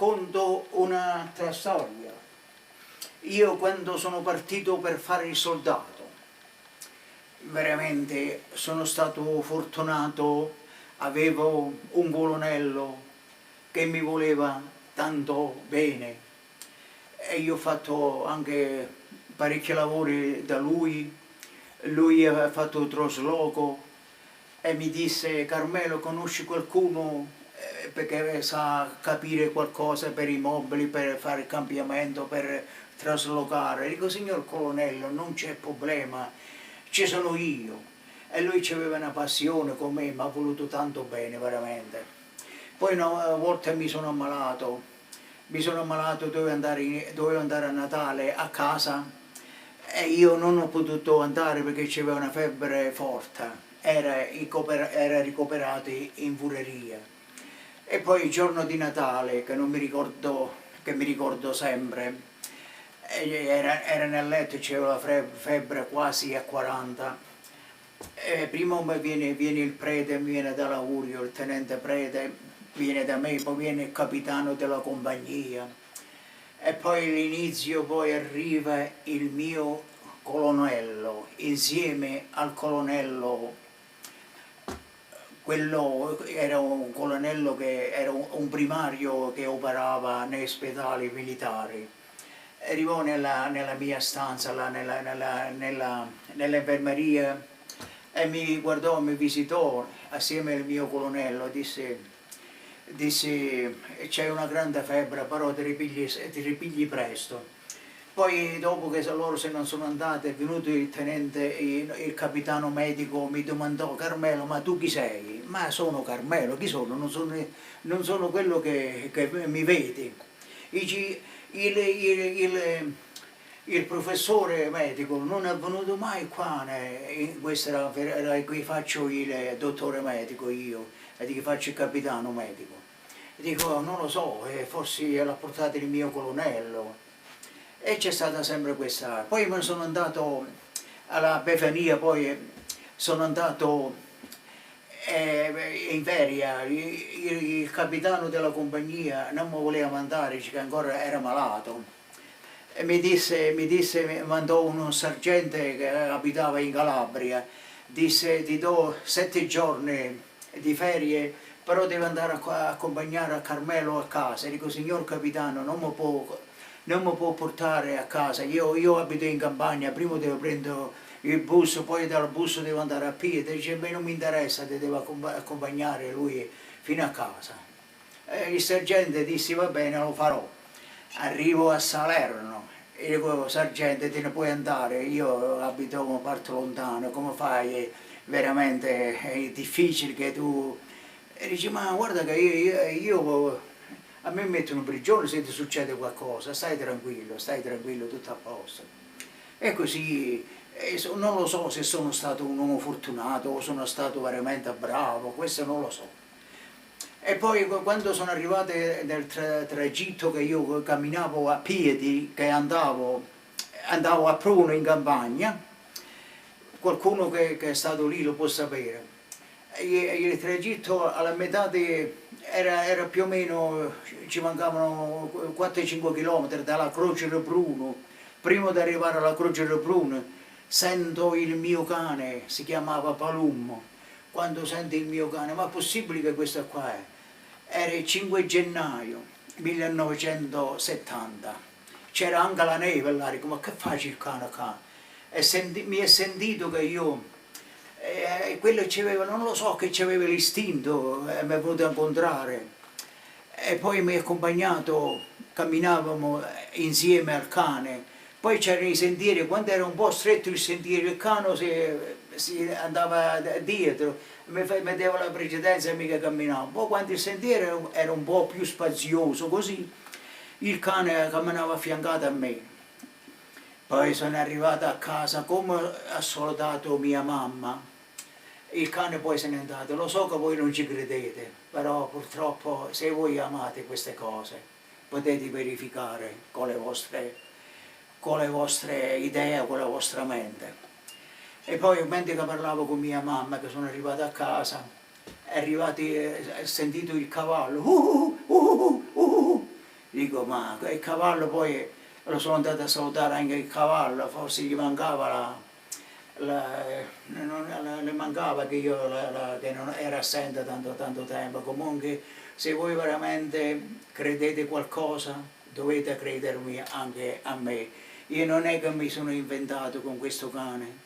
conto un'altra storia. Io quando sono partito per fare il soldato, veramente sono stato fortunato, avevo un colonnello che mi voleva tanto bene e io ho fatto anche parecchi lavori da lui aveva fatto il trasloco e mi disse: Carmelo, conosci qualcuno perché sa capire qualcosa per i mobili, per fare il cambiamento, per traslocare? Dico: signor colonnello, non c'è problema, ci sono io. E lui aveva una passione con me, mi ha voluto tanto bene, veramente. Poi una volta dovevo andare a Natale a casa e io non ho potuto andare perché c'era una febbre forte, era ricoverato in fureria. E poi il giorno di Natale, che non mi ricordo, che mi ricordo sempre, era nel letto, c'era la febbre quasi a 40. Prima viene il prete, mi viene da l'augurio, il tenente prete viene da me, poi viene il capitano della compagnia e poi all'inizio poi arriva il mio colonnello insieme al colonnello. Quello era un colonnello che era un primario che operava nei ospedali militari. Arrivò nella mia stanza, nell'infermeria, e mi guardò, mi visitò assieme al mio colonnello, disse c'è una grande febbre, però ti ripigli presto. Poi dopo che loro se ne sono andati è venuto il tenente, il capitano medico, mi domandò: Carmelo, ma tu chi sei? Ma sono Carmelo, chi sono? Non sono quello che mi vedi. Dici, il professore medico non è venuto mai qua, questo era qui faccio il dottore medico io, e di che faccio il capitano medico. E dico: non lo so, forse l'ha portato il mio colonnello. E c'è stata sempre questa. Poi me ne sono andato alla Befania, poi sono andato in feria, il capitano della compagnia non mi voleva mandare, che ancora era malato. E mi mandò un sergente che abitava in Calabria, disse: ti do 7 giorni di ferie, però devi andare a accompagnare a Carmelo a casa. E dico: signor capitano, non mi può portare a casa, io abito in campagna, prima devo prendere il bus, poi dal bus devo andare a piedi. Dice: beh, non mi interessa, ti devo accompagnare lui fino a casa. E il sergente disse: va bene, lo farò. Arrivo a Salerno e dico: sergente, te ne puoi andare, io abito una parte lontana, come fai? Veramente è difficile che tu... E dice: ma guarda che a me mettono in prigione se ti succede qualcosa, stai tranquillo, tutto a posto. E così, non lo so se sono stato un uomo fortunato o sono stato veramente bravo, questo non lo so. E poi quando sono arrivato nel tragitto che io camminavo a piedi, che andavo a Pruno in campagna, qualcuno che è stato lì lo può sapere. Il tragitto alla metà era più o meno, ci mancavano 4-5 km dalla Croce di Pruno. Prima di arrivare alla Croce di Pruno sento il mio cane, si chiamava Palummo. Quando sento il mio cane: ma è possibile che questo qua è? Era il 5 gennaio 1970. C'era anche la neve là, dico: ma che faccio il cane qua? E mi è sentito che io... quello c'aveva, non lo so, che c'aveva l'istinto, mi è venuto a incontrare. E poi mi ha accompagnato, camminavamo insieme al cane. Poi c'erano i sentieri, quando era un po' stretto il sentiero, il cane si andava dietro, mi metteva la precedenza e mica camminava. Poi quando il sentiero era un po' più spazioso, così il cane camminava affiancato a me. Poi sono arrivato a casa, come ha salutato mia mamma, il cane poi se n'è andato. Lo so che voi non ci credete, però purtroppo se voi amate queste cose potete verificare con le vostre idee, con la vostra mente. E poi mentre che parlavo con mia mamma, che sono arrivato a casa, ho sentito il cavallo, Dico, ma il cavallo poi lo sono andato a salutare anche il cavallo, forse gli mancava le mancava che io che non era assente tanto tempo. Comunque se voi veramente credete qualcosa dovete credermi anche a me. Io non è che mi sono inventato con questo cane,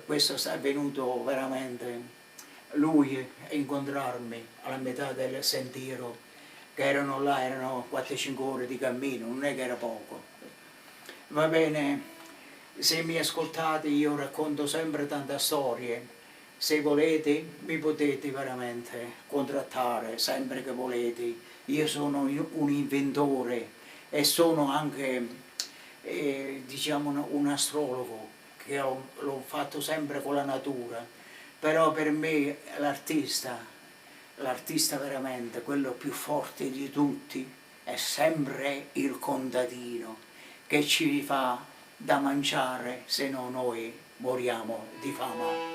questo è venuto veramente lui a incontrarmi alla metà del sentiero, che erano là, erano 4-5 ore di cammino, non è che era poco. Va bene, se mi ascoltate io racconto sempre tante storie, se volete mi potete veramente contattare sempre che volete. Io sono un inventore e sono anche diciamo un astrologo, che l'ho fatto sempre con la natura, però per me l'artista veramente, quello più forte di tutti, è sempre il contadino, che ci fa da mangiare, se no noi moriamo di fame.